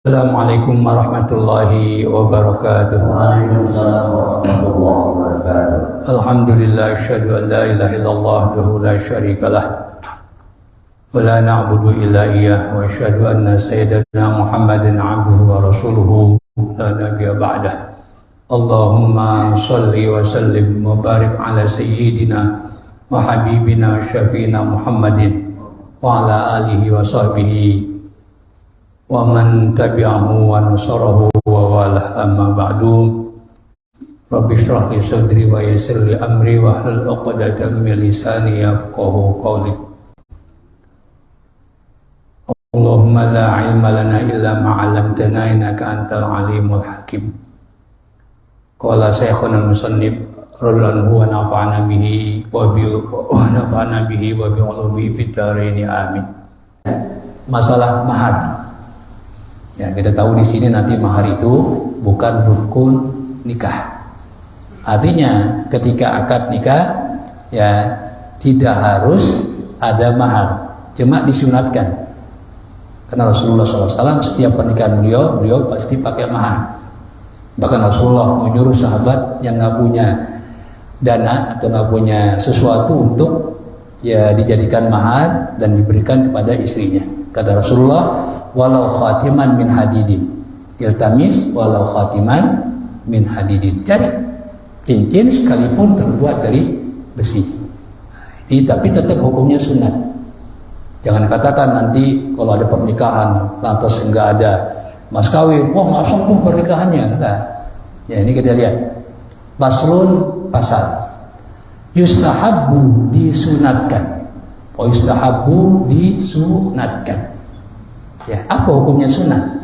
Assalamualaikum warahmatullahi wabarakatuh. Waalaikumsalam warahmatullahi wabarakatuh. Alhamdulillah, asyhadu an la ilaha illallah wahdahu la syarikalah wa la na'budu illa iyyah wa asyhadu anna sayyidana Muhammadan 'abduhu wa rasuluhu la nabiyya ba'dah. Allahumma shalli wa sallim wa barik ala sayyidina wa habibina syafiina Muhammadin wa ala alihi wa sahbihi wa man tabi'ahu wa nasarahu wa walah, amma ba'du. Rabbi shrah li sadri wa yassir li amri wa hlul 'uqdatam min lisani yafqahu qawli. Allahumma la ilma lana illa ma 'allamtana innaka antal alimul hakim. Qala Syekhuna al-Musannif radhiyallahu wa nafa'ana bihi wa bi ulumihi fid dharain, amin. Masalah mahar. Ya, kita tahu di sini nanti mahar itu bukan rukun nikah. Artinya ketika akad nikah ya tidak harus ada mahar, cuma disunatkan. Karena Rasulullah SAW setiap pernikahan beliau pasti pakai mahar. Bahkan Rasulullah menyuruh sahabat yang nggak punya dana atau nggak punya sesuatu untuk ya dijadikan mahar dan diberikan kepada istrinya. Kata Rasulullah, walau khatiman min hadidin, iltamis walau khatiman min hadidin. Cari cincin sekalipun terbuat dari besi. Tapi tetap hukumnya sunat. Jangan katakan nanti kalau ada pernikahan lantas enggak ada mas kawin, wah langsung tuh pernikahannya. Enggak. Ya, ini kita lihat. Faslun, pasal. Yustahabbu, disunatkan. Yustahabbu, disunatkan. Ya, apa hukumnya sunat?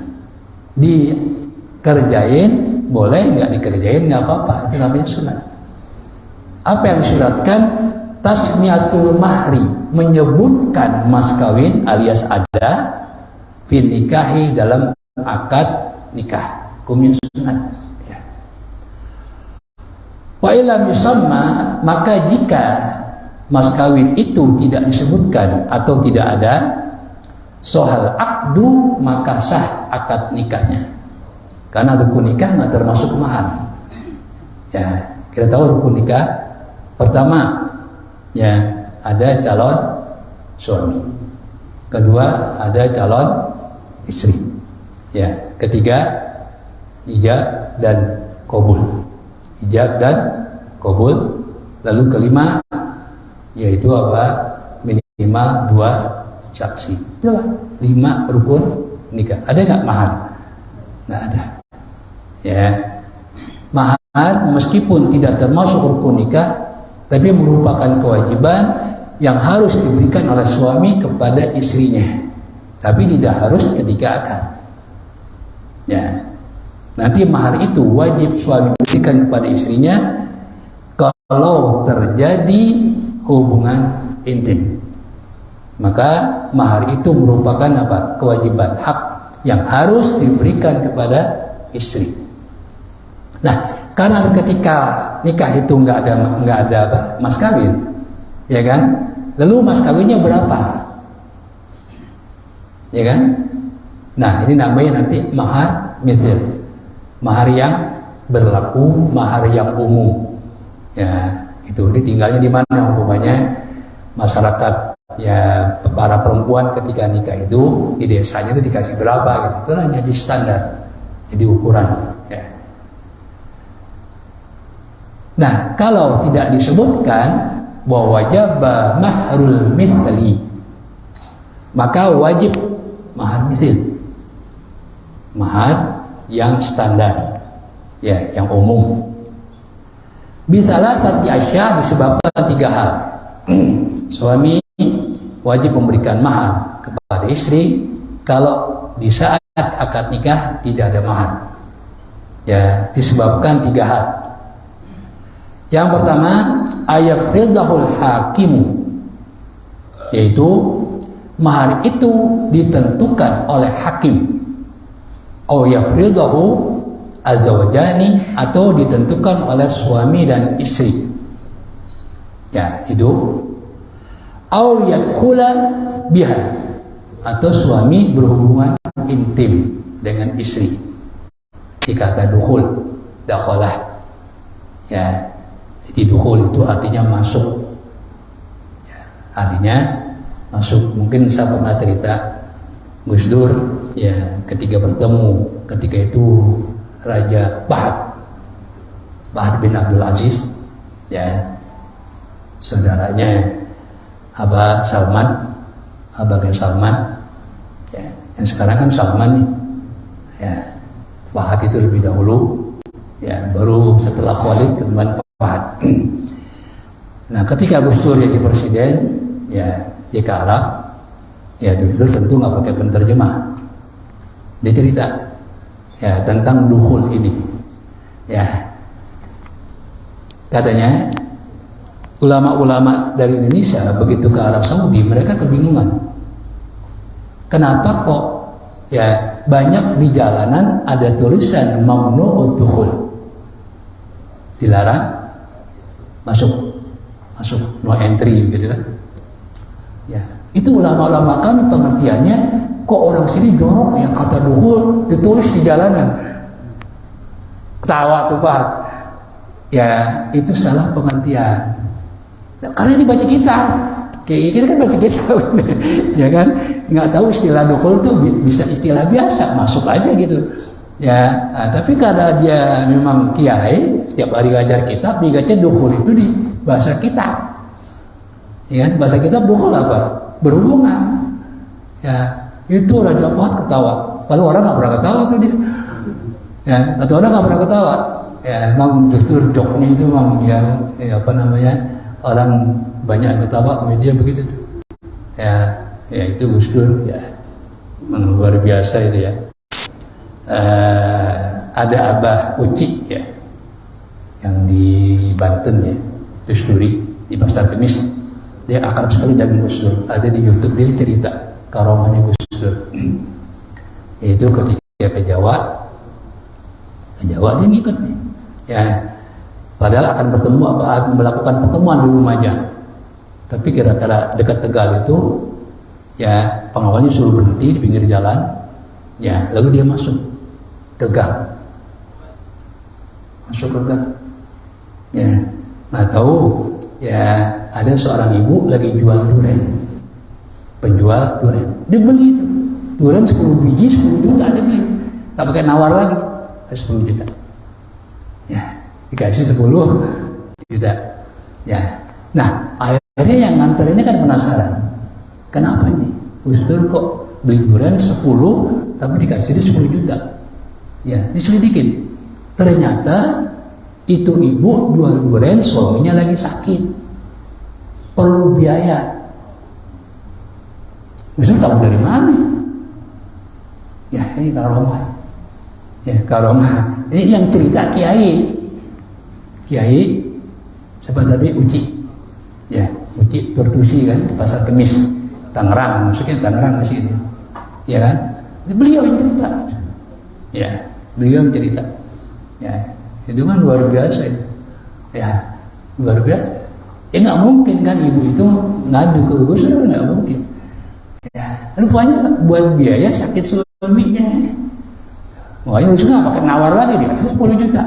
Dikerjain boleh, nggak dikerjain nggak apa-apa, itu namanya sunat. Apa yang disunatkan? Tasmiyatul mahri, menyebutkan mas kawin alias ada fi nikahi, dalam akad nikah, hukumnya sunat. Ya. Wa ilam yusamma, maka jika mas kawin itu tidak disebutkan atau tidak ada, sohal akdu, maka sah akad nikahnya. Karena rukun nikah nggak termasuk mahar. Ya, kita tahu rukun nikah pertama ya ada calon suami, kedua ada calon istri, ya ketiga ijab dan qabul, lalu kelima yaitu apa, minimal 2 saksi. Itulah 5 rukun nikah. Ada nggak mahar? Nggak ada. Ya, mahar meskipun tidak termasuk rukun nikah, tapi merupakan kewajiban yang harus diberikan oleh suami kepada istrinya. Tapi tidak harus ketika akad. Ya, nanti mahar itu wajib suami berikan kepada istrinya kalau terjadi hubungan intim. Maka mahar itu merupakan apa? Kewajiban, hak yang harus diberikan kepada istri. Nah, karena ketika nikah itu nggak ada apa? Mas kawin, ya kan? Lalu mas kawinnya berapa? Ya kan? Nah, ini namanya nanti mahar mithil, mahar yang berlaku, mahar yang umum. Ya, itu ditinggalnya di mana umpamanya masyarakat. Ya, para perempuan ketika nikah itu di desanya itu dikasih berapa gitu. Itu hanya di standar, jadi ukuran. Ya. Nah, kalau tidak disebutkan bahwa wajib mahrul mithli, maka wajib mahar mithil, mahar yang standar, ya, yang umum. Bisalah satu asya, disebabkan 3 hal. Suami wajib memberikan mahar kepada istri kalau di saat akad nikah tidak ada mahar. Ya, disebabkan 3 hal. Yang pertama, ayafridahul hakimu, yaitu mahar itu ditentukan oleh hakim. Au yafridahu azwajani, atau ditentukan oleh suami dan istri. Ya, itu. Au yadkhula biha, atau suami berhubungan intim dengan istri. Dikata dukhul, dakhalah. Ya, jadi dukhul itu artinya masuk. Ya, artinya masuk. Mungkin saya pernah cerita Gus Dur, ya ketika bertemu, ketika itu Raja Fahd bin Abdul Aziz, ya saudaranya Abah bin Salman, ya, yang sekarang kan Salman nih, ya Fahd itu lebih dahulu, ya baru setelah Khalid kemudian Fahd. Nah ketika Gus Dur jadi presiden, ya dia ke Arab, ya itu tentu nggak pakai penterjemah. Dia cerita ya tentang dukhul ini, ya katanya ulama-ulama dari Indonesia begitu ke Arab Saudi mereka kebingungan. Kenapa kok ya banyak di jalanan ada tulisan mamnu'ud dukhul, dilarang masuk, no entry gitu kan? Ya itu ulama-ulama kan pengertiannya kok orang sini jorok yang kata dukhul ditulis di jalanan. Ketawa tuh Pak. Ya itu salah pengertian. Nah, karena ini baca kitab. Kayak gini kan baca kitab. Ya kan? Nggak tahu istilah dukhul tuh bisa istilah biasa, masuk aja gitu. Ya, nah, tapi karena dia memang kiai, setiap hari ngajar kitab, dibaca dukhul itu di bahasa kitab. Ya, bahasa kitab dukhul apa? Berhubungan. Ya, itu Raja Fahd ketawa. Kalau orang nggak pernah ketawa tuh dia. Ya, atau orang nggak pernah ketawa. Ya, memang justru joknya itu memang ya apa namanya, orang banyak ketawa media begitu tuh. Ya itu Gus Dur ya, memang luar biasa itu ya. Ada Abah Uci ya, yang di Banten ya, Gus Duri di Pasar Kemis. Dia akrab sekali dengan Gus Dur. Ada di YouTube dia cerita karomahnya Gus Dur. Yaitu ketika ke Jawa dia ngikut nih. Ya, padahal akan melakukan pertemuan di Lumajang. Tapi kira-kira dekat Tegal itu, ya pengawalnya suruh berhenti di pinggir jalan. Ya, lalu dia masuk ke gang. Ya, nggak tahu. Ya, ada seorang ibu lagi jual durian. Penjual durian. Dia beli itu. Durian 10 biji 10 juta dia beli. Tak pakai nawar lagi. 10 juta. Ya, dikasih 10 juta. Ya. Nah, akhirnya yang nganter ini kan penasaran. Kenapa ini? Gus Dur kok beli durian 10 tapi dikasih dia 10 juta. Ya, diselidikin. Ternyata itu ibu jual durian, suaminya lagi sakit, perlu biaya. Gus Dur tahu dari mana? Ya, ini karomah. Ya, karomah. Ini yang cerita Kiai siapa tadi? Uci. Ya, Uci Turtusi kan di Pasar Kemis, Tangerang, maksudnya Tangerang masih itu. Ya kan? Beliau yang cerita. Ya, beliau yang cerita. Ya, itu kan luar biasa itu. Ya, luar biasa. Ya nggak mungkin kan ibu itu ngadu ke Gus Dur, nggak mungkin. Ya, rupanya buat biaya sakit suaminya. Makanya Gus Dur nggak pakai nawar lagi, dia kasih 10 juta.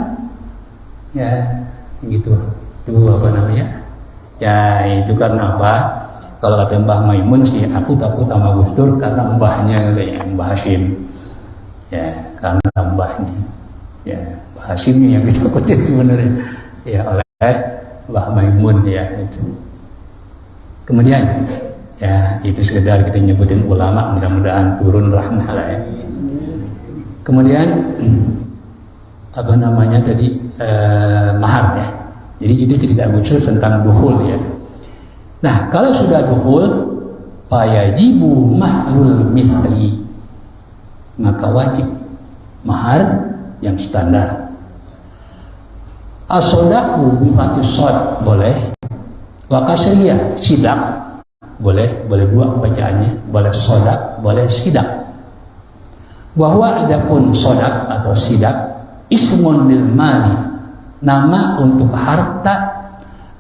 Ya, gitu. Itu apa namanya? Ya, itu karena apa? Kalau kata Mbah Maimun sih, aku takut sama Gus Dur karena mbahnya kayak Mbah Hashim. Ya, karena mbahnya. Ya, Mbah Hashim yang ditakutin sebenarnya. Ya, oleh Mbah Maimun ya itu. Kemudian, ya itu sekedar kita nyebutin ulama, mudah-mudahan turun rahmah lah ya. Kemudian apa namanya tadi mahar ya. Jadi itu cerita Gus Dur tentang dukhul ya. Nah kalau sudah dukhul, fayajibu mahrul mithli, maka wajib mahar yang standar. As-sodaku bifatis sod boleh, wa kasriyah sidak boleh dua bacaannya, boleh sodak, boleh sidak. Bahwa adapun sodak atau sidak ismun lil mali, nama untuk harta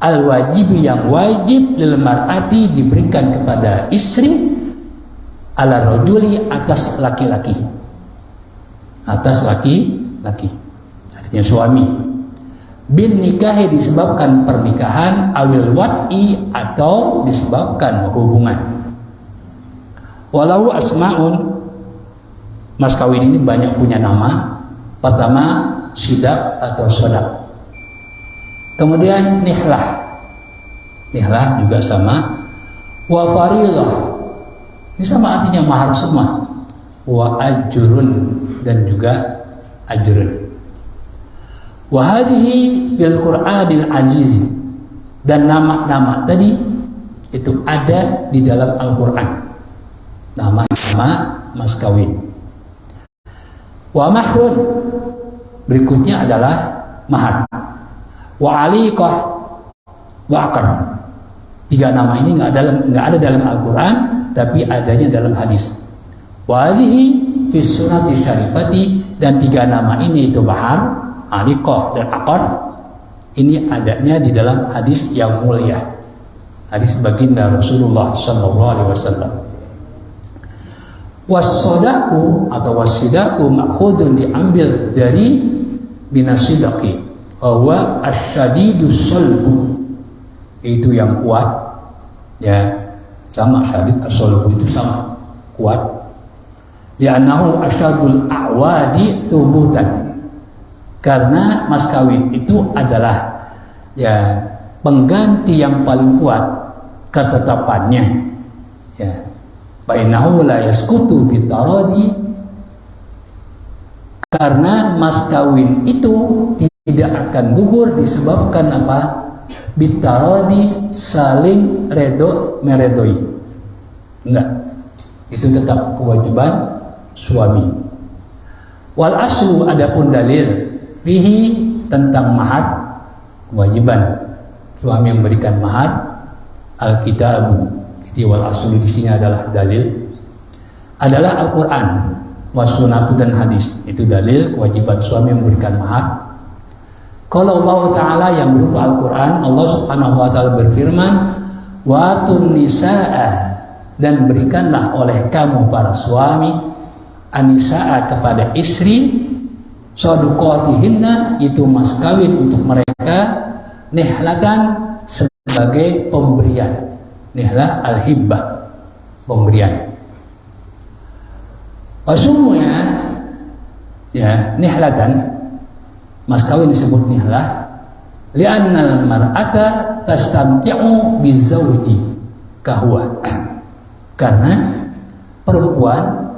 al wajib yang wajib lil mar'ati diberikan kepada istri ala rajuli atas laki-laki. atas laki-laki, artinya suami. Bin nikahi disebabkan pernikahan, awil wat'i atau disebabkan hubungan. Walau asma'un, mas kawin ini banyak punya nama. Pertama sidak atau sodak, kemudian nihlah, nihlah juga sama. Wa farilah, ini sama artinya mahar semua. Wa ajrun, dan juga ajrun. Wa hadhihi fil Qur'anil aziz, dan nama-nama tadi itu ada di dalam Al-Qur'an, nama-nama mas kawin. Wa mahrun, berikutnya adalah mahar. Wa aliqah wa aqr. Tiga nama ini nggak ada dalam Al-Quran, tapi adanya dalam hadis. Wa hadhihi fi sunnati syarifati, dan tiga nama ini itu mahar, aliqah dan aqr, ini adanya di dalam hadis yang mulia, hadis baginda Rasulullah sallallahu alaihi wasallam. Was-sadaku atau was-sidaku ma'khudun, diambil dari minasidaqi, bahwa asyadidus salbu, itu yang kuat, ya, sama syadid as-salbu itu sama kuat. Li'annahu asyadul a'wadi thubutan, karena mas kawin itu adalah ya pengganti yang paling kuat ketetapannya, ya. Bainahu la yaskutu bitaradi, karena mas kawin itu tidak akan gugur disebabkan apa? Bitaradi, saling meredoi. Enggak, itu tetap kewajiban suami. Wal aslu, adapun dalil fihi tentang mahar, kewajiban suami memberikan mahar, al-kitabu. Jadi wal aslu di sini adalah dalil, adalah Al-Quran, was-sunnatu dan hadis. Itu dalil kewajiban suami memberikan mahar. Kalau Allah Ta'ala yang berupa Al-Quran, Allah Subhanahu Wa Ta'ala berfirman, wa atun nisaa, dan berikanlah oleh kamu para suami, anisaa kepada istri, saduqatihinna, itu mas kawin untuk mereka, nihlatan, sebagai pemberian. Nihlah al-hibbah, pemberian. Wasumunya, ya, nihlatan, mas kawin disebut nihlah, li'annal mar'ata tastamti'u bizawji kahwa, karena perempuan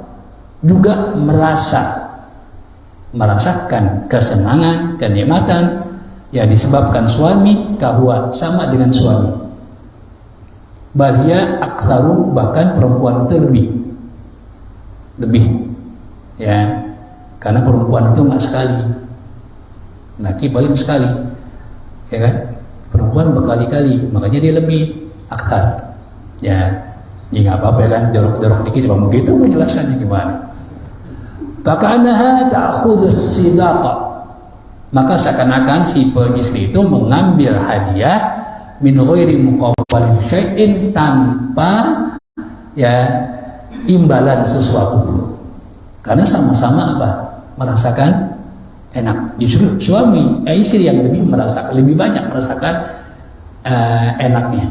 juga merasakan kesenangan, kenikmatan, ya, disebabkan suami, kahwa, sama dengan suami. Bahia aksaru, bahkan perempuan itu lebih, ya, karena perempuan itu nggak sekali, laki paling sekali, ya kan? Perempuan berkali-kali, makanya dia lebih aksar, ya nggak apa-apa ya kan, jorok-jorok dikit, cuma begitu penjelasannya gimana. Faka'annaha ta'khudus sidaqa, maka seakan-akan si istri itu mengambil hadiah min ghairi muqabalin syai'in, tanpa ya imbalan sesuatu, karena sama-sama apa? Merasakan enak. Justru suami, istri yang lebih banyak merasakan enaknya.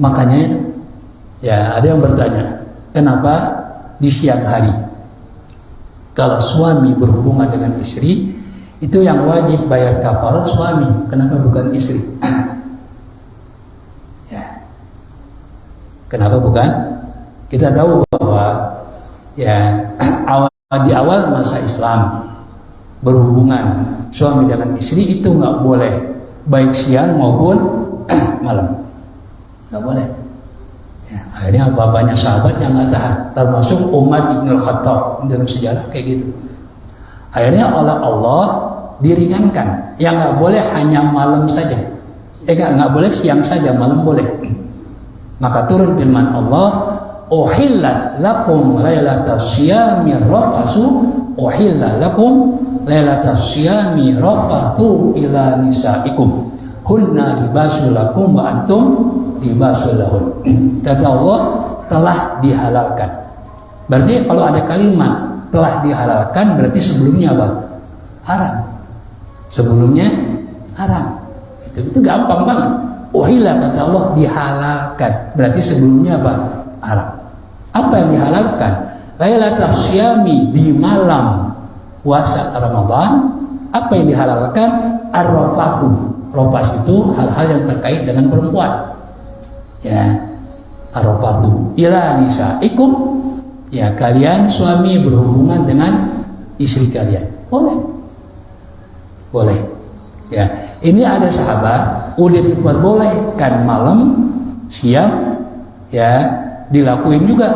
Makanya ya ada yang bertanya, kenapa di siang hari kalau suami berhubungan dengan istri itu yang wajib bayar kafarat suami, kenapa bukan istri? Kenapa bukan? Kita tahu bahwa ya di awal masa Islam berhubungan suami dengan istri itu nggak boleh, baik siang maupun malam, nggak boleh. Ya, akhirnya banyak sahabat yang nggak tahan, termasuk Umar ibn al-Khattab dalam sejarah kayak gitu. Akhirnya oleh Allah diringankan, yang nggak boleh hanya malam saja, nggak boleh siang saja, malam boleh. Maka turun firman Allah, uhillat lakum lailatas syiyami rafasu, uhillat lakum lailatas syiyami rafathu ila nisaikum hunna libasul lakum wa antum libasul lahun. Kata Allah, telah dihalalkan. Berarti kalau ada kalimat telah dihalalkan berarti sebelumnya apa? Haram. Sebelumnya haram. Itu gampang banget. Uhilla kata Allah dihalalkan. Berarti sebelumnya apa? Haram. Apa yang dihalalkan? Lailatul Syami di malam puasa Ramadan. Apa yang dihalalkan? Ar-rafathu. Rafas itu hal-hal yang terkait dengan perempuan. Ya. Ar-rafathu ila nisaikum. Ya, kalian suami berhubungan dengan istri kalian. Boleh. Boleh. Ya, ini ada sahabat udah diperbolehkan malam, siang, ya dilakuin juga.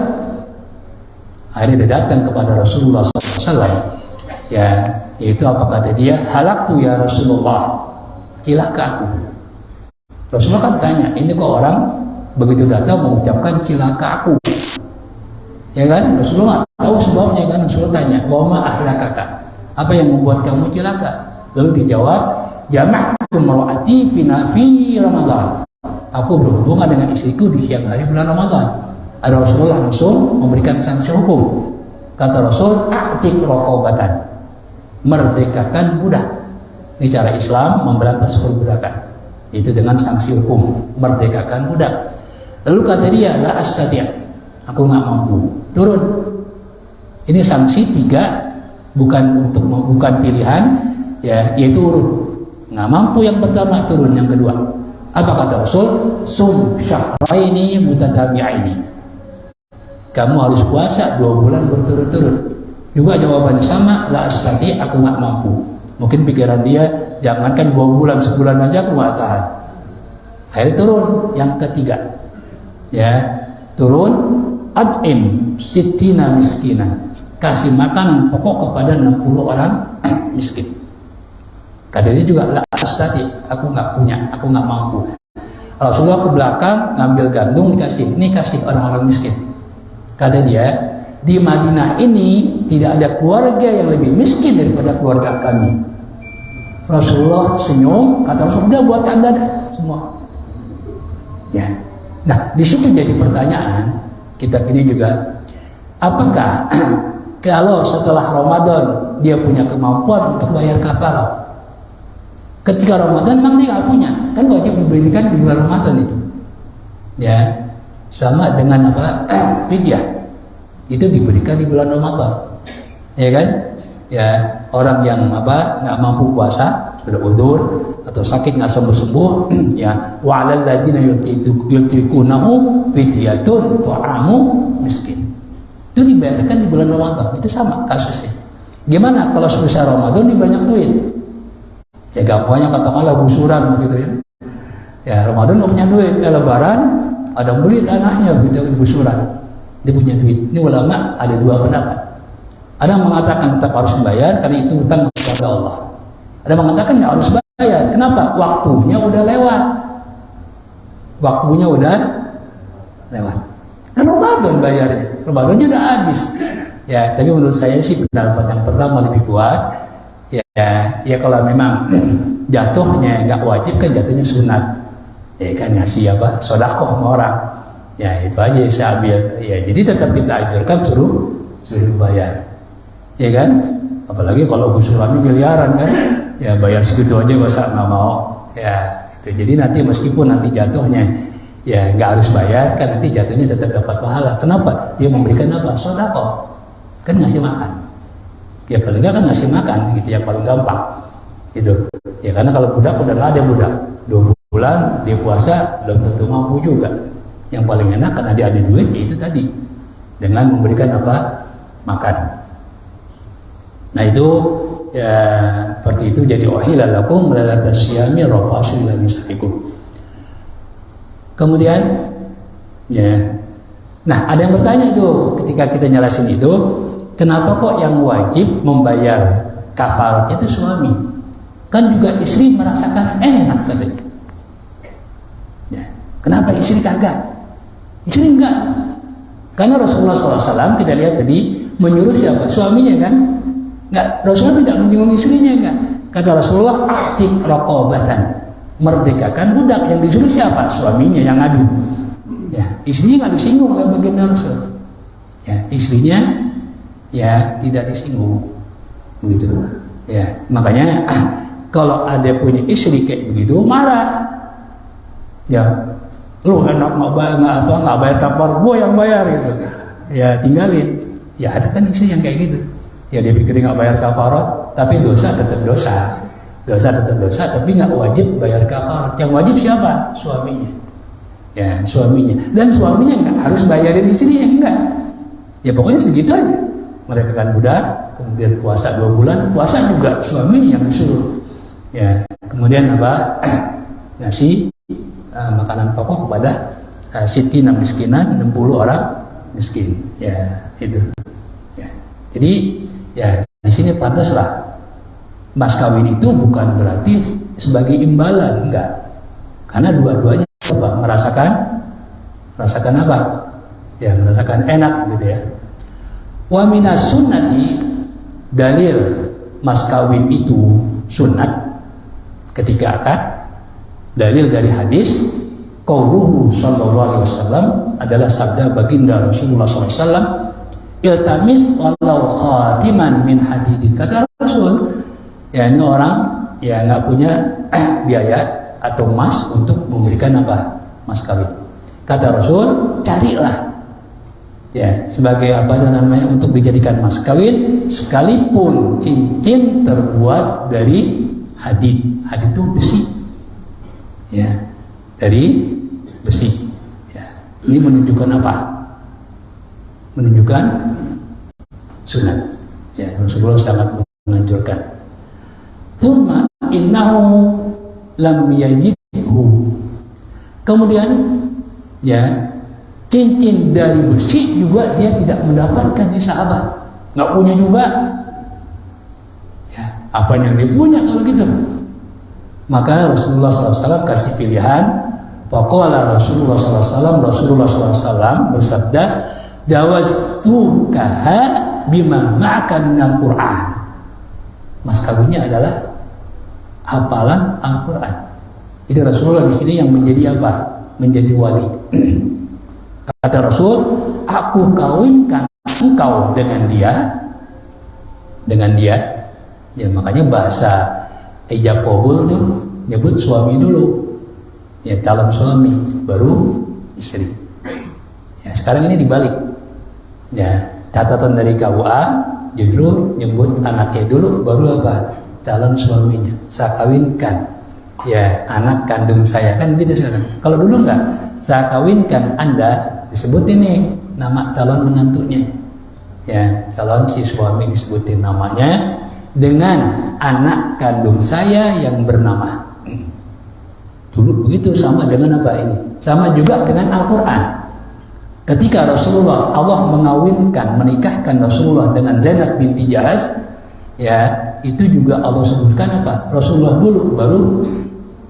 Akhirnya dia datang kepada Rasulullah SAW. Ya, yaitu apa kata dia? Halaktu ya Rasulullah, cilaka aku. Rasulullah kan tanya, ini kok orang begitu datang mengucapkan cilaka aku? Ya kan? Rasulullah tahu sebabnya kan? Rasulullah tanya, wa ma ahlakaka? Apa yang membuat kamu cilaka? Lalu dijawab, jama'tu mar'ati fi Ramadan. Aku berhubungan dengan istriku di siang hari bulan Ramadan. Ada Rasulullah langsung memberikan sanksi hukum. Kata Rasul, a'tik raqabatan. Merdekakan budak. Ini cara Islam memberantas perbudakan. Itu dengan sanksi hukum, merdekakan budak. Lalu kata dia, la astati'. Aku nggak mampu. Turun. Ini sanksi 3, bukan pilihan, ya, yaitu urut. Nggak mampu yang pertama, turun yang kedua. Apa kata Rasul? Sum syahraini mutatabi'aini. Kamu harus puasa 2 bulan berturut-turut. Juga jawabannya sama, la astati, aku nggak mampu. Mungkin pikiran dia, jangankan 2 bulan, sebulan aja aku nggak tahan. Akhirnya turun yang ketiga. Ya, turun. Ad'im sittina miskinan. Kasih makanan pokok kepada 60 orang miskin. Kadang juga la astati, aku nggak punya, aku nggak mampu. Rasulullah ke belakang ngambil gandum dikasih, ini kasih orang-orang miskin. Kata dia, di Madinah ini tidak ada keluarga yang lebih miskin daripada keluarga kami. Rasulullah senyum, kata Rasulullah, buat anda dah semua. Ya, nah di situ jadi pertanyaan. Kitab ini juga, apakah kalau setelah Ramadan dia punya kemampuan untuk bayar kafarah? Ketika Ramadan memang dia nggak punya, kan wajib diberikan di bulan Ramadan itu. Ya, sama dengan apa? Fidyah. Itu diberikan di bulan Ramadan. Ya kan? Ya, orang yang nggak mampu puasa, sudah udzur atau sakit nggak sembuh-sembuh, ya, wa 'alal ladzina yutiqunahu fidyatun ta'amu miskin. Itu dibayarkan di bulan Ramadan. Itu sama kasusnya. Gimana kalau selesai Ramadan ini banyak duit? Ya gampangnya katakanlah gusuran gitu ya. Ya Ramadan nggak punya duit, Lebaran ada yang beli tanahnya gitu gusuran. Dia punya duit. Ini ulama ada 2 pendapat. Ada yang mengatakan tetap harus membayar karena itu hutang kepada Allah. Ada yang mengatakan nggak harus bayar. Kenapa? Waktunya udah lewat. Waktunya udah lewat. Kan Ramadan bayarnya. Ramadannya udah habis. Ya, tapi menurut saya sih pendapat yang pertama lebih kuat. Ya kalau memang jatuhnya nggak wajib kan jatuhnya sunat. Ya kan ngasih sedekah sama orang. Ya itu aja saya ambil. Ya jadi tetap kita anjurkan suruh bayar. Ya kan? Apalagi kalau gusurannya miliaran kan, ya bayar segitu aja masa nggak mau. Ya, itu. Jadi nanti meskipun nanti jatuhnya, ya nggak harus bayar kan nanti jatuhnya tetap dapat pahala. Kenapa? Dia memberikan apa? Sedekah. Kan ngasih makan. Ya paling nggak kan ngasih makan, gitu yang paling gampang. Gitu. Ya karena kalau budak udah nggak ada budak. 2 bulan dia puasa belum tentu mampu juga. Yang paling enak karena dia ada duit, yaitu tadi dengan memberikan apa? Makan. Nah itu ya seperti itu jadi ohilalakum lailatal syami rafasu ila nisaikum. Kemudian ya. Nah, ada yang bertanya itu ketika kita nyalasin itu, kenapa kok yang wajib membayar kafarat itu suami? Kan juga istri merasakan enak katanya. Ya, kenapa istri kagak? Istri enggak. Karena Rasulullah SAW kita lihat tadi menyuruh siapa? Suaminya kan? Enggak, Rasulullah tidak menyinggung istrinya kan? Kata Rasulullah, "A'tik raqabatan." Merdekakan budak. Yang disuruh siapa? Suaminya yang ngadu. Ya, istrinya enggak disinggung oleh baginda Rasul. Ya, istrinya ya tidak disinggung, begitu. Ya, makanya kalau ada punya istri kayak begitu marah, ya lu enak nggak bayar kapar, gue yang bayar gitu, ya tinggalin. Ya ada kan istri yang kayak gitu, ya dia pikir nggak bayar kafarat, tapi dosa tetap dosa, tapi nggak wajib bayar kafarat. Yang wajib siapa? Suaminya, ya suaminya, dan suaminya nggak harus bayarin istrinya, enggak. Ya pokoknya segitu aja. Mereka kan budak, kemudian puasa 2 bulan, puasa juga suami yang disuruh. Ya, kemudian apa? Ngasih makanan pokok kepada sitina miskinan, 60 orang miskin. Ya, itu. Ya. Jadi, ya di sini pantaslah mas kawin itu bukan berarti sebagai imbalan, enggak. Karena dua-duanya apa? Merasakan apa? Ya, merasakan enak gitu ya. Wa minas sunnati, dalil mas kawin itu sunat ketika akad, dalil dari hadis qauluhu sallallahu alaihi wasallam adalah sabda baginda Rasulullah sallallahu alaihi wasallam, iltamis walau khatiman min hadidin, kata Rasul. Ya ini orang ya nggak punya biaya atau emas untuk memberikan apa? Mas kawin. Kata Rasul, carilah ya sebagai apa namanya untuk dijadikan mas kawin, sekalipun cincin terbuat dari hadid. Hadid itu besi, ya dari besi. Ya, ini menunjukkan apa? Menunjukkan sunat. Ya, Rasulullah sangat menganjurkan. Tsumma innahu lam yajidhu. Kemudian ya cincin dari besi juga dia tidak mendapatkan di sahabat, nggak punya juga. Ya, apa yang dia punya kalau gitu? Maka Rasulullah SAW kasih pilihan. Faqala Rasulullah SAW bersabda, jawaztukaha bima ma'aka minal Qur'an. Mas kawinnya adalah hafalan Al-Quran. Jadi Rasulullah di sini yang menjadi apa? Menjadi wali. Kata Rasul, aku kawinkan engkau dengan dia. Ya makanya bahasa ijab qabul tuh nyebut suami dulu. Ya calon suami baru istri. Ya sekarang ini dibalik. Ya catatan dari KUA justru nyebut anaknya dulu baru apa? Calon suaminya. Saya kawinkan ya anak kandung saya, kan gitu sekarang. Kalau dulu enggak, saya kawinkan Anda, disebut ini nama calon menantunya, ya calon si suami disebutin namanya dengan anak kandung saya yang bernama. Dulu begitu, sama dengan apa ini? Sama juga dengan Al-Quran. Ketika Rasulullah, Allah menikahkan Rasulullah dengan Zainab binti Jahaz, ya itu juga Allah sebutkan apa? Rasulullah dulu, baru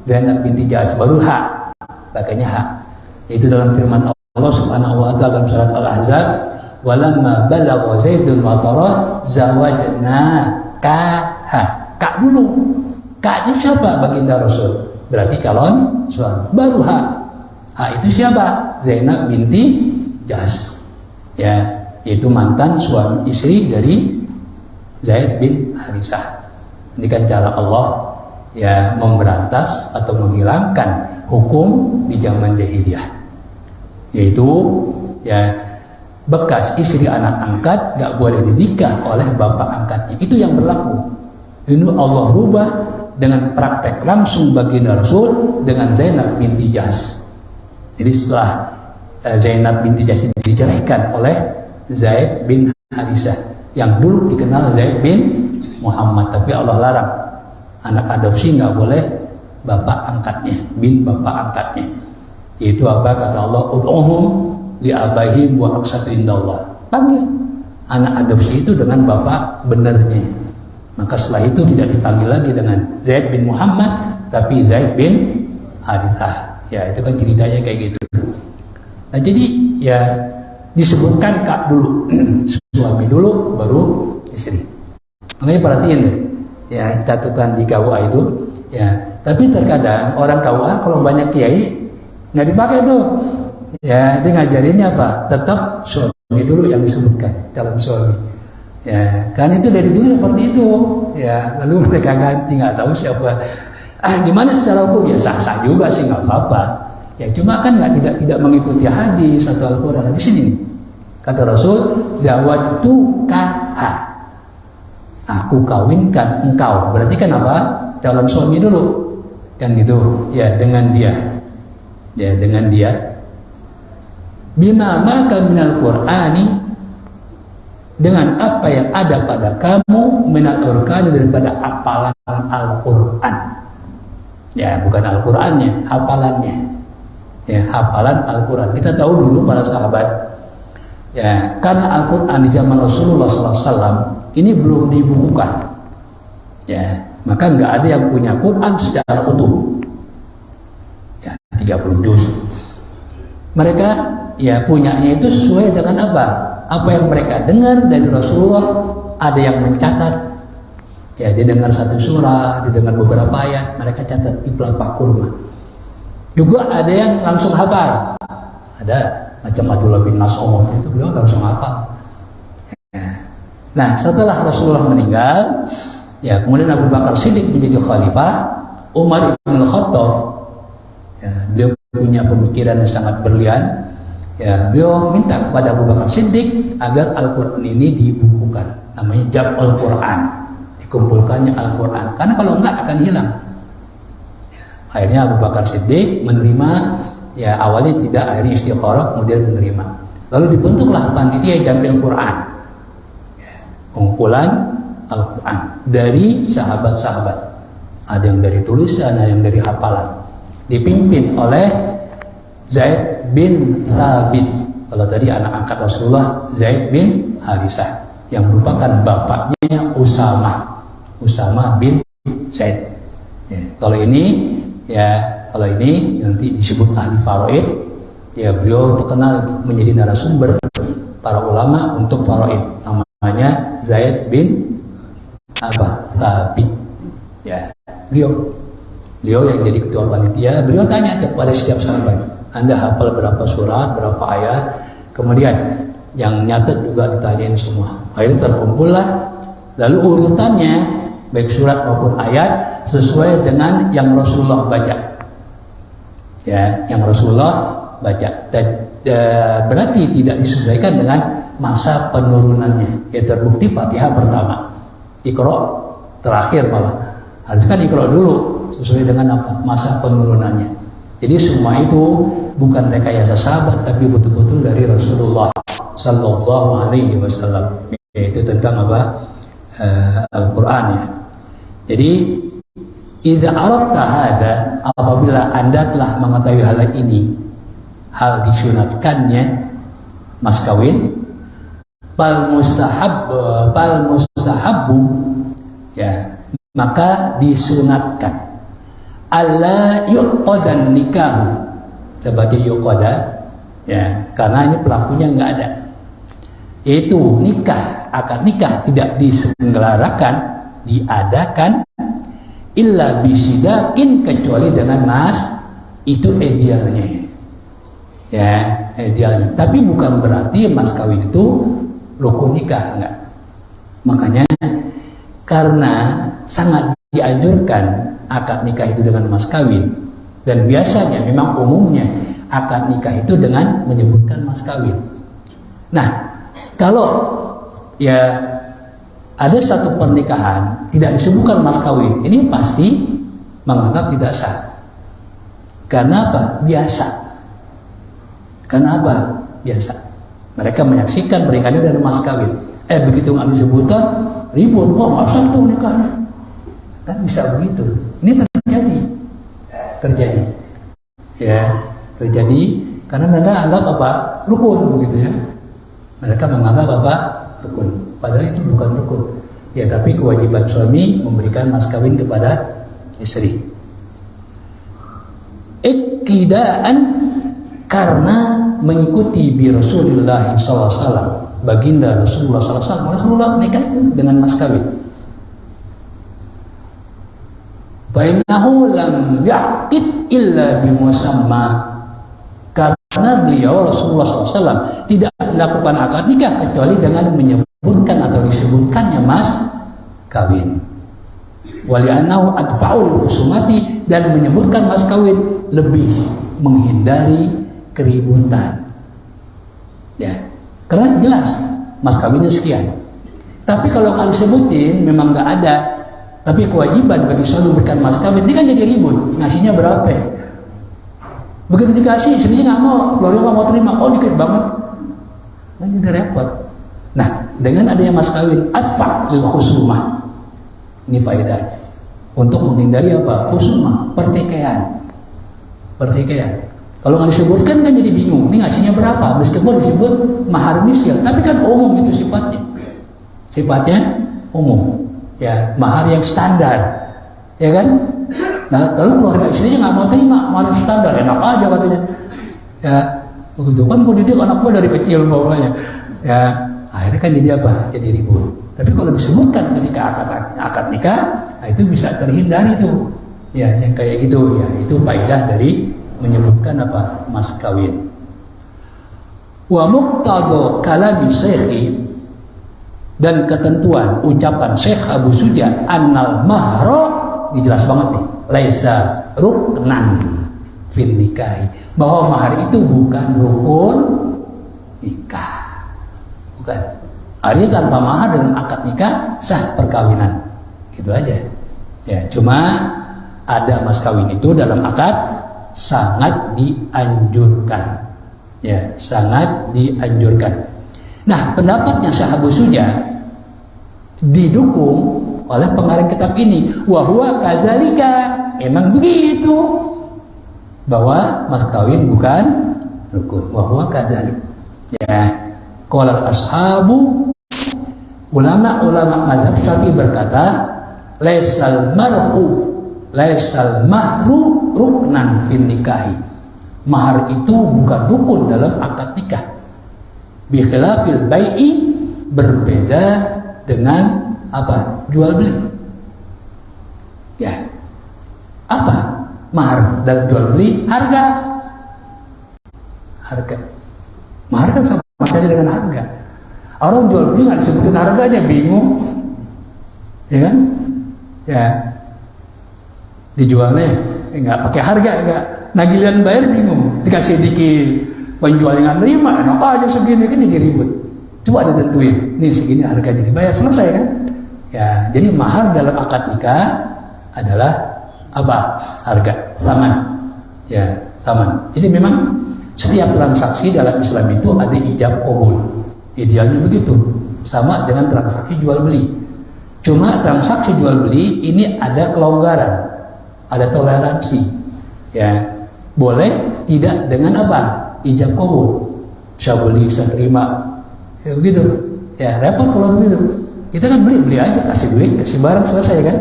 Zainab binti Jahaz, baru hak, pakainya hak. Itu dalam firman Allah Subhanahu wa taala dalam surat Al-Ahzab, walamma balagha Zaidun wa Tara zawajnakaha. Kak dulu. Kaknya siapa? Baginda Rasul. Berarti calon suami. Baru hak. Hak itu siapa? Zainab binti Jahaz. Ya, yaitu mantan suami istri dari Zaid bin Harisah. Ini kan cara Allah ya memberantas atau menghilangkan hukum di zaman jahiliyah. Yaitu ya bekas istri anak angkat gak boleh dinikah oleh bapak angkatnya. Itu yang berlaku. Ini Allah rubah dengan praktek langsung baginda Rasul dengan Zainab binti Jahaz. Jadi setelah Zainab binti Jahaz diceraikan oleh Zaid bin Harisah yang dulu dikenal Zaid bin Muhammad, tapi Allah larang anak adopsi nggak boleh bapak angkatnya, bin bapak angkatnya. Yaitu apa kata Allah, ud'uhum li abaihim wa aqsatu indallah. Panggil anak adopsi itu dengan bapak benernya. Maka setelah itu tidak dipanggil lagi dengan Zaid bin Muhammad, tapi Zaid bin Harithah. Ya itu kan ceritanya kayak gitu. Nah jadi ya disebutkan kak dulu, suami dulu, baru istri. Makanya perhatiin deh, ya catatan di KUA itu. Ya, tapi terkadang orang KUA kalau banyak kiai nggak dipakai tuh. Ya, dia ngajarinnya apa? Tetap suami dulu yang disebutkan, calon suami. Ya, kan itu dari dulu seperti itu. Ya, lalu mereka ganti, nggak tahu siapa. Gimana secara hukum? Ya sah-sah juga sih, nggak apa-apa. Ya cuma kan tidak mengikuti hadis atau Al-Quran. Di sini kata Rasul, zawajtukaha, aku kawinkan engkau. Berarti kan apa? Calon suami dulu, kan gitu. Ya dengan dia, bima maka minal Qur'ani, dengan apa yang ada pada kamu, minal Qur'ani, daripada hafalan Al-Quran. Ya bukan Al-Qurannya, hafalannya. Ya hafalan Al-Quran. Kita tahu dulu para sahabat, ya karena Al-Quran di zaman Rasulullah SAW ini belum dibukukan, ya maka nggak ada yang punya Quran secara utuh, ya 30 juz. Mereka ya punyanya itu sesuai dengan apa yang mereka dengar dari Rasulullah. Ada yang mencatat, ya dia dengar satu surah, dia dengar beberapa ayat, mereka catat di pelepah kurma. Juga ada yang langsung hafal, ada macam Abdullah bin Mas'ud itu beliau langsung hafal. Nah setelah Rasulullah meninggal, ya kemudian Abu Bakar Siddiq menjadi khalifah, Umar bin Khattab, ya, beliau punya pemikiran yang sangat berlian. Ya beliau minta kepada Abu Bakar Siddiq agar Al-Quran ini dibukukan, namanya Jam'ul Quran, dikumpulkannya Al-Quran, karena kalau enggak akan hilang. Akhirnya Abu Bakar Siddiq menerima, ya awalnya tidak, akhirnya istikharah, kemudian menerima. Lalu dibentuklah panitia Jam'ul Quran, ya, kumpulan Al-Quran dari sahabat-sahabat. Ada yang dari tulisan, ada yang dari hafalan. Dipimpin oleh Zaid bin Thabit. Kalau tadi anak angkat Rasulullah Zaid bin Harisah, yang merupakan bapaknya Usamah bin Zaid. Ya, kalau ini nanti disebut ahli faraid. Ya beliau terkenal menjadi narasumber para ulama untuk faraid. Namanya Zaid bin Thabit. Ya, beliau yang jadi ketua panitia. Beliau tanya kepada setiap sahabat, Anda hafal berapa surat, berapa ayat? Kemudian yang nyatet juga ditanyain semua. Akhirnya terkumpullah. Lalu urutannya baik surat maupun ayat sesuai dengan yang Rasulullah baca. Ya, yang Rasulullah baca. Berarti tidak disesuaikan dengan masa penurunannya. Ya terbukti Fatihah pertama, Iqra terakhir malah. Harus kan Iqra dulu sesuai dengan masa penurunannya. Jadi semua itu bukan rekayasa sahabat, tapi betul-betul dari Rasulullah Sallallahu Alaihi Wasallam. Yaitu tentang Al-Quran ya. Jadi idza aradta hadza, apabila Anda telah mengetahui hal ini, hal disunatkannya mas kawin, bal mustahabbu, ya maka disunatkan alla yuqadan nikahu, sebagai yuqada, ya karena ini pelakunya nggak ada, yaitu akad nikah tidak diselenggarakan, diadakan illa bisidakin, kecuali dengan mas. Itu idealnya, ya idealnya. Tapi bukan berarti mas kawin itu rukun nikah, enggak. Makanya karena sangat dianjurkan akad nikah itu dengan mas kawin, dan biasanya memang umumnya akad nikah itu dengan menyebutkan mas kawin. Nah kalau ya ada satu pernikahan tidak disebutkan mas kawin, ini pasti menganggap tidak sah. Karena apa? Biasa. Karena apa? Biasa. Mereka menyaksikan pernikahan dari mas kawin. Begitu nggak disebutkan, ribut. Oh nggak sah tuh nikahnya. Kan bisa begitu. Ini terjadi. Ya, terjadi karena mereka anggap rukun begitu ya. Mereka menganggap rukun. Padahal itu bukan rukun. Ya, tapi kewajiban suami memberikan mas kawin kepada istri. Iqtidaan, karena mengikuti bi Rasulullah SAW, baginda Rasulullah SAW. Rasulullah nikah dengan mas kawin. Bainahu lam yaqid illa bi musamma, karena karena beliau Rasulullah SAW tidak melakukan akad nikah kecuali dengan menyebutkan atau disebutkannya mas kawin. Wali'annahu adfa'ul khusumati, dan menyebutkan mas kawin lebih menghindari keributan. Ya, karena jelas mas kawinnya sekian. Tapi kalau kalian sebutin memang nggak ada, tapi kewajiban bagi suami memberikan mas kawin, ini kan jadi ribut. Ngasihnya berapa? Begitu dikasih, istrinya nggak mau, keluarga nggak mau terima. Oh, dikit banget, kan jadi repot. Nah, dengan adanya mas kawin, adfa' lil khusumah. Ini faedahnya untuk menghindari apa? Khusumah, pertikaian. Kalau nggak disebutkan kan jadi bingung. Ini ngasihnya berapa? Meskipun disebut mahar misil, tapi kan umum itu sifatnya. Sifatnya umum. Ya, mahar yang standar, ya kan? Nah, lalu keluarga istrinya nggak mau terima mahar standar, enak aja katanya. Ya, begitu kan mau didik anak gua dari kecil bawahnya. Ya, akhirnya kan jadi apa? Jadi ribut. Tapi kalau disebutkan ketika akad nikah, nah itu bisa terhindari tuh. Ya, yang kayak gitu ya, itu faedah dari menyebutkan apa? Mas kawin. Wa muqtadu kalami syekhi, dan ketentuan ucapan Syekh Abu Suja, annal mahra, ini jelas banget nih, laisa ruknan fil nikahi, bahwa mahar itu bukan rukun nikah. Bukan. Artinya tanpa mahar dengan akad nikah sah perkawinan. Gitu aja. Ya, cuma ada mas kawin itu dalam akad sangat dianjurkan. Ya, sangat dianjurkan. Nah, pendapatnya Syekh Abu Suja didukung oleh pengarang kitab ini. Wa huwa kadzalika, emang begitu. Bahwa mas kawin bukan rukun. Wa huwa kadzalik. Ya, qala ashabu, ulama-ulama mazhab Syafi'i berkata, laisal mahru ruknan fil nikahi. Mahar itu bukan rukun dalam akad nikah. Bi khilafil bai'i, berbeda dengan apa? Jual beli. Ya. Apa mahar dalam jual beli? Harga. Mahar kan sama saja dengan harga. Orang jual beli nggak disebutin harganya, bingung, ya kan? Ya, dijualnya nggak pakai harga, nggak, nah giliran bayar bingung, dikasih dikit, penjualnya nggak terima, enak aja segini, kan jadi ribut. Coba ditentuin, nih segini harganya, dibayar, selesai kan? Ya, jadi mahar dalam akad nikah adalah apa? Harga, saman. Ya, saman. Jadi memang setiap transaksi dalam Islam itu ada ijab qabul. Idealnya begitu, sama dengan transaksi jual beli. Cuma transaksi jual beli ini ada kelonggaran, ada toleransi. Ya, boleh tidak dengan apa? Ijab qabul. Bisa beli, bisa terima. Ya begitu. Ya, repot kalau begitu. Kita kan beli aja, kasih duit, kasih barang, selesai kan?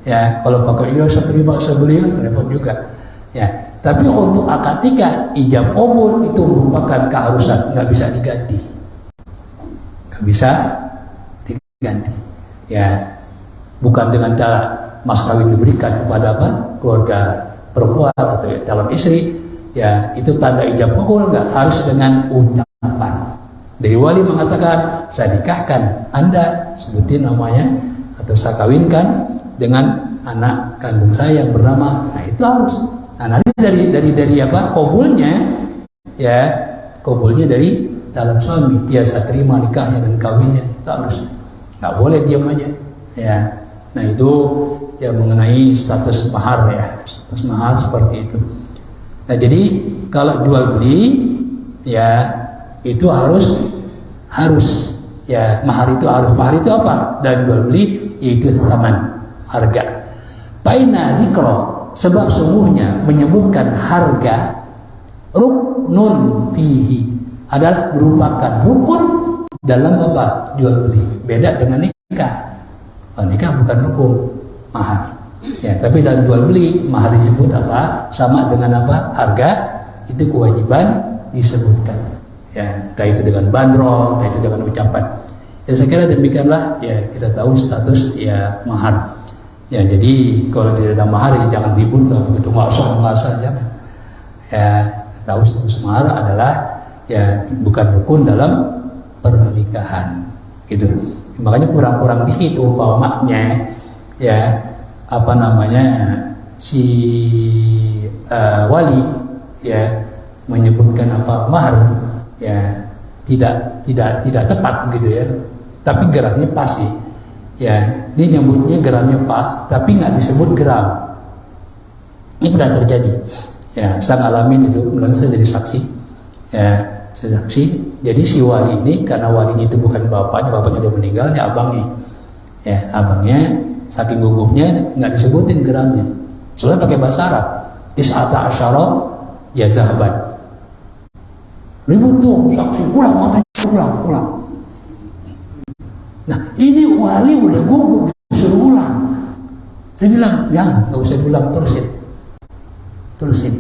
Ya, kalau pakai iya saya terima, saya beli, kan repot juga. Ya, tapi untuk akad nikah ijab qabul itu merupakan keharusan, nggak bisa diganti. Nggak bisa diganti. Ya, bukan dengan cara mas kawin diberikan kepada apa? Keluarga perempuan atau calon istri. Ya, itu tanda ijab qabul, nggak harus dengan ucapan. Dari wali mengatakan, saya nikahkan Anda, sebutin namanya, atau saya kawinkan dengan anak kandung saya yang bernama, nah itu harus. Nah, nanti dari apa? Qabulnya, ya, qabulnya dari calon suami, ya saya terima nikahnya dan kawinnya, itu harus. Nggak boleh diam aja, ya. Nah itu ya mengenai status mahar, ya, status mahar seperti itu. Nah jadi kalau jual beli, ya itu harus ya, mahar itu harus. Mahar itu apa? Dan jual beli yaitu saman, harga. Baina dzikra, sebab sungguhnya menyebutkan harga, ruknun fihi, adalah merupakan rukun dalam apa? Jual beli. Beda dengan nikah. Oh, nikah bukan rukun, mahar. Ya, tapi dalam jual beli mahar disebut apa? Sama dengan apa? Harga, itu kewajiban disebutkan. Ya, entah itu dengan bandrol, entah itu dengan ucapan. Ya, saya kira demikianlah, ya, kita tahu status ya mahar. Ya, jadi kalau tidak ada mahar ya jangan ribut lah begitu, nggak usah jangan. Ya, tahu status mahar adalah ya bukan rukun dalam pernikahan gitu. Makanya kurang-kurang dikit umpamanya ya apa namanya si wali ya menyebutkan apa mahar ya tidak tepat gitu ya, tapi gramnya pas sih ya, ini nyebutnya gramnya pas tapi nggak disebut gram. Ini pernah terjadi ya, saya ngalamin itu, kemudian saya jadi saksi ya, saya saksi. Jadi si wali ini, karena walinya itu bukan bapaknya udah meninggal, ini abangnya ya, abangnya saking gugupnya nggak disebutin gramnya, soalnya pakai bahasa Arab, is'ata asyara ya zahabat. Ribut tuh saksi, ulang. Nah ini wali udah gugup disuruh ulang. Saya bilang jangan, nggak usah diulang, terusin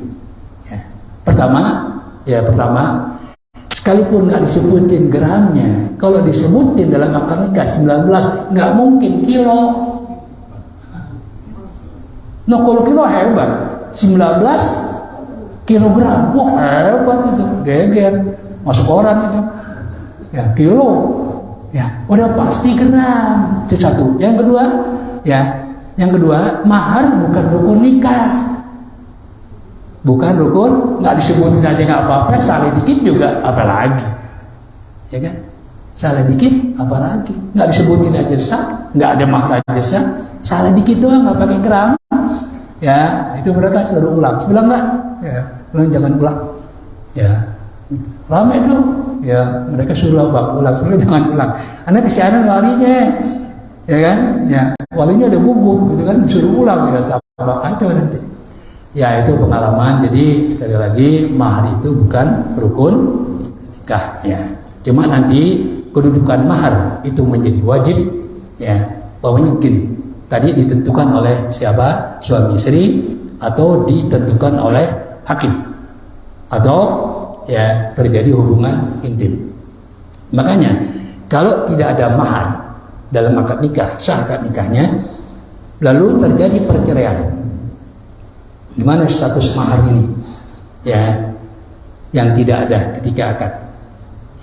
ya. Pertama sekalipun nggak disebutin gramnya, kalau disebutin dalam akad nikah 19 nggak mungkin kilo. Nah kalau kilo hebat, 19 kilogram, wah hebat itu, geger, masuk orang itu, ya kilo, ya udah pasti gram, itu satu. Yang kedua, mahar bukan rukun nikah, bukan rukun, nggak disebutin aja nggak apa-apa, salah dikit juga apalagi, ya kan? Salah dikit apalagi, nggak disebutin aja sah, nggak ada mahar aja sah, salah dikit doang nggak pakai gram. Ya, itu mereka suruh ulang. Bilang enggak? Ya, bilang jangan ulang. Ya, ramai itu. Ya, mereka suruh apa? Ulang. Suruh jangan ulang. Karena kesianan walinya, ya kan? Ya, walinya udah gugup, gitu kan? Suruh ulang, ya, tambah kacau nanti. Ya, itu pengalaman. Jadi sekali lagi, mahar itu bukan rukun nikah. Ya, cuma nanti kedudukan mahar itu menjadi wajib. Ya, pokoknya gini. Tadi ditentukan oleh siapa? Suami istri, atau ditentukan oleh hakim, atau ya terjadi hubungan intim. Makanya kalau tidak ada mahar dalam akad nikah, sah akad nikahnya, lalu terjadi perceraian, gimana status mahar ini? Ya, yang tidak ada ketika akad.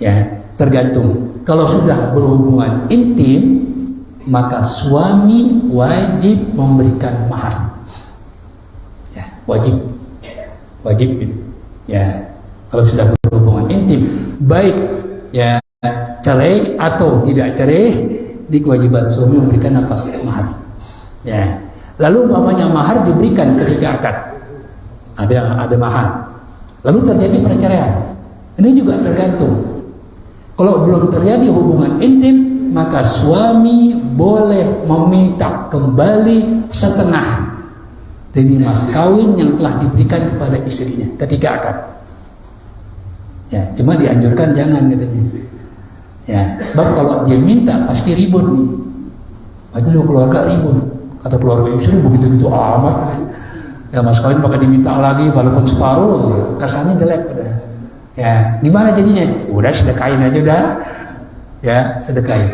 Ya, tergantung. Kalau sudah berhubungan intim, maka suami wajib memberikan mahar. Ya, wajib gitu. Ya, kalau sudah berhubungan intim, baik ya cerai atau tidak cerai, di kewajiban suami memberikan apa? Mahar. Ya. Lalu umpamanya mahar diberikan ketika akad, ada mahar. Lalu terjadi perceraian. Ini juga tergantung. Kalau belum terjadi hubungan intim, maka suami boleh meminta kembali setengah dari mas kawin yang telah diberikan kepada istrinya ketika akad. Ya, cuma dianjurkan jangan katanya. Ya, sebab kalau dia minta pasti ribut nih. Pasti keluarga ribut. Kata keluarga istri begitu-begitu amat katanya. Ya, mas kawin pakai diminta lagi walaupun separuh, kesannya jelek udah. Ya, gimana jadinya? Udah sedekahin aja udah. Ya, sedekahin.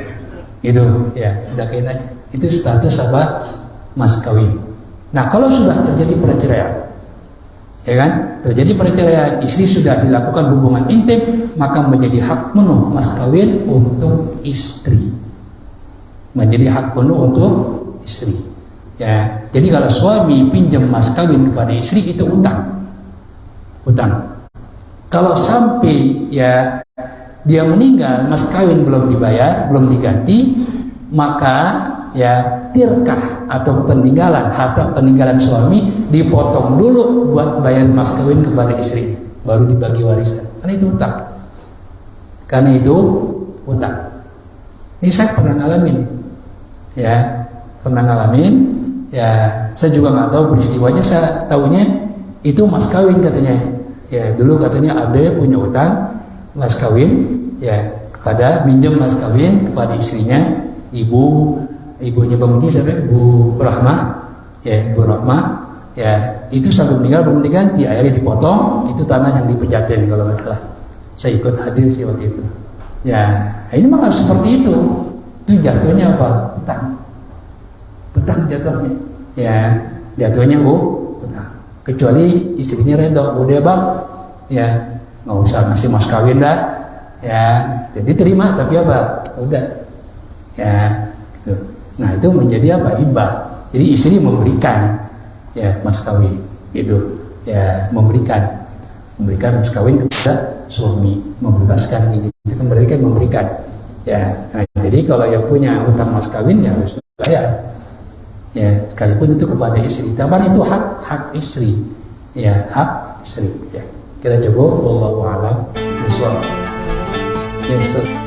Itu ya, sedekahin aja. Itu status apa? Mas kawin. Nah, kalau sudah terjadi perceraian, ya kan? Terjadi perceraian, istri sudah dilakukan hubungan intim, maka menjadi hak penuh mas kawin untuk istri. Menjadi hak penuh untuk istri. Ya, jadi kalau suami pinjam mas kawin kepada istri itu utang. Kalau sampai ya dia meninggal, mas kawin belum dibayar, belum diganti, maka ya tirkah atau harta peninggalan suami dipotong dulu buat bayar mas kawin kepada istri, baru dibagi warisan. Karena itu utang. Ini saya pernah ngalamin, ya saya juga nggak tahu peristiwanya, saya tahunya itu mas kawin katanya. Ya dulu katanya AB punya utang mas kawin, ya minjem mas kawin kepada istrinya, ibunya Bang Mudi sampai Bu Rahmah, ya itu sampai meninggal belum diganti, akhirnya dipotong, itu tanah yang di Pejaten kalau nggak salah. Saya ikut hadir sih waktu itu. Ya ini mah seperti itu jatuhnya apa? Utang jatuhnya. Ya jatuhnya utang. Kecuali istrinya redha, udah bang, ya nggak usah ngasih mas kawin dah, ya jadi terima tapi apa udah ya gitu. Nah itu menjadi apa, hibah. Jadi istri memberikan ya mas kawin itu, ya memberikan mas kawin kepada suami, membebaskan ini, itu kan berarti kan memberikan ya. Nah, jadi kalau yang punya utang mas kawin ya harus bayar ya, sekalipun itu kepada istri, tapi itu hak istri ya, hak istri ya. Kira cukup, wallahu a'lam bishawab. Ya,